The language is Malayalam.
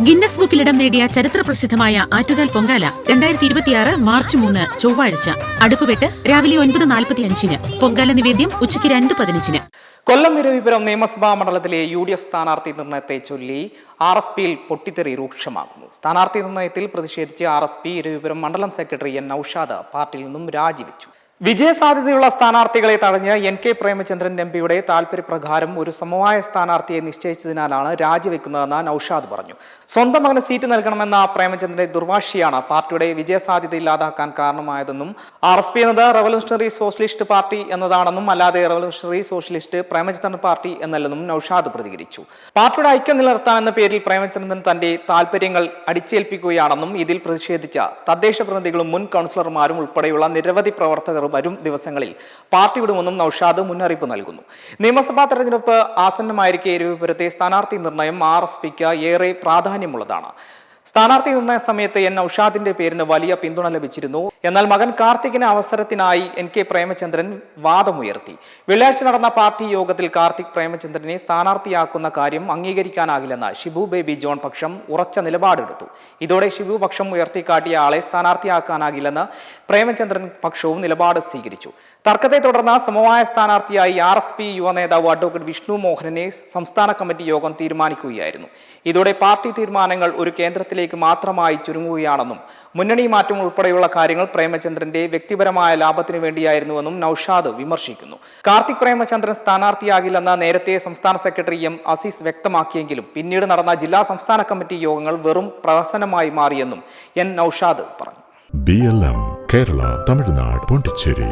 ഗിന്നസ് ബുക്കിലിടം നേടിയ ചരിത്ര പ്രസിദ്ധമായ ആറ്റുകാൽ പൊങ്കാല 2026 മാർച്ച് 3 ചൊവ്വാഴ്ച. അടുപ്പുവെട്ട് രാവിലെ 9:45. പൊങ്കാല നിവേദ്യം ഉച്ചയ്ക്ക് 2:15. കൊല്ലം ഇരവിപുരം നിയമസഭാ മണ്ഡലത്തിലെ UDF സ്ഥാനാർത്ഥി നിർണയത്തെ ചൊല്ലി RSPയിൽ പൊട്ടിത്തെറി രൂക്ഷമാകുന്നു. സ്ഥാനാർത്ഥി നിർണയത്തിൽ പ്രതിഷേധിച്ച് RSP ഇരവിപുരം മണ്ഡലം സെക്രട്ടറി N. നൌഷാദ് പാർട്ടിയിൽ നിന്നും രാജിവെച്ചു. വിജയസാധ്യതയുള്ള സ്ഥാനാർത്ഥികളെ തടഞ്ഞ് NK പ്രേമചന്ദ്രൻ MPയുടെ താൽപര്യപ്രകാരം ഒരു സമവായ സ്ഥാനാർത്ഥിയെ നിശ്ചയിച്ചതിനാലാണ് രാജിവെക്കുന്നതെന്ന് നൌഷാദ് പറഞ്ഞു. സ്വന്തം മകന് സീറ്റ് നൽകണമെന്ന പ്രേമചന്ദ്രന്റെ ദുർവാശിയാണ് പാർട്ടിയുടെ വിജയസാധ്യത ഇല്ലാതാക്കാൻ കാരണമായതെന്നും RSP എന്നത് റവല്യൂഷണറി സോഷ്യലിസ്റ്റ് പാർട്ടി എന്നതാണെന്നും അല്ലാതെ റവല്യൂഷണറി സോഷ്യലിസ്റ്റ് പ്രേമചന്ദ്രൻ പാർട്ടി എന്നല്ലെന്നും നൌഷാദ് പ്രതികരിച്ചു. പാർട്ടിയുടെ ഐക്യം നിലനിർത്താനെന്ന പേരിൽ പ്രേമചന്ദ്രൻ തന്റെ താൽപര്യങ്ങൾ അടിച്ചേൽപ്പിക്കുകയാണെന്നും ഇതിൽ പ്രതിഷേധിച്ച തദ്ദേശ പ്രതിനിധികളും മുൻ കൗൺസിലർമാരും ഉൾപ്പെടെയുള്ള നിരവധി പ്രവർത്തകർ വരും ദിവസങ്ങളിൽ പാർട്ടി വിടുമെന്നും നൌഷാദ് മുന്നറിയിപ്പ് നൽകുന്നു. നിയമസഭാ തെരഞ്ഞെടുപ്പ് ആസന്നമായിരിക്കെ ഇരവിപുരത്തെ സ്ഥാനാർത്ഥി നിർണയം RSPക്ക് ഏറെ പ്രാധാന്യമുള്ളതാണ്. സ്ഥാനാർത്ഥി നിർണയ സമയത്ത് N. നൌഷാദിന്റെ പേരിന് വലിയ പിന്തുണ ലഭിച്ചിരുന്നു. എന്നാൽ മകൻ കാർത്തികിന് അവസരത്തിനായി NK പ്രേമചന്ദ്രൻ വാദമുയർത്തി. വെള്ളിയാഴ്ച നടന്ന പാർട്ടി യോഗത്തിൽ കാർത്തിക് പ്രേമചന്ദ്രനെ സ്ഥാനാർത്ഥിയാക്കുന്ന കാര്യം അംഗീകരിക്കാനാകില്ലെന്ന് ഷിബു ബേബി ജോൺ പക്ഷം ഉറച്ച നിലപാടെടുത്തു. ഇതോടെ ഷിബു പക്ഷം ഉയർത്തിക്കാട്ടിയ ആളെ സ്ഥാനാർത്ഥിയാക്കാനാകില്ലെന്ന് പ്രേമചന്ദ്രൻ പക്ഷവും നിലപാട് സ്വീകരിച്ചു. തർക്കത്തെ തുടർന്ന് സമവായ സ്ഥാനാർത്ഥിയായി RSP യുവ നേതാവ് അഡ്വക്കേറ്റ് വിഷ്ണു മോഹനനെ സംസ്ഥാന കമ്മിറ്റി യോഗം തീരുമാനിക്കുകയായിരുന്നു. ഇതോടെ പാർട്ടി തീരുമാനങ്ങൾ ഒരു കേന്ദ്രത്തിലേക്ക് മാത്രമായി ചുരുങ്ങുകയാണെന്നും മുന്നണി മാറ്റം ഉൾപ്പെടെയുള്ള കാര്യങ്ങൾ പ്രേമചന്ദ്രന്റെ വ്യക്തിപരമായ ലാഭത്തിന് വേണ്ടിയായിരുന്നുവെന്നും നൌഷാദ് വിമർശിക്കുന്നു. കാർത്തിക് പ്രേമചന്ദ്രൻ സ്ഥാനാർത്ഥിയാകില്ലെന്ന് നേരത്തെ സംസ്ഥാന സെക്രട്ടറി M. അസീസ് വ്യക്തമാക്കിയെങ്കിലും പിന്നീട് നടന്ന ജില്ലാ സംസ്ഥാന കമ്മിറ്റി യോഗങ്ങൾ വെറും പ്രഹസനമായി മാറിയെന്നും N. നൌഷാദ് പറഞ്ഞു. BLM കേരള, തമിഴ്നാട്, പോണ്ടിച്ചേരി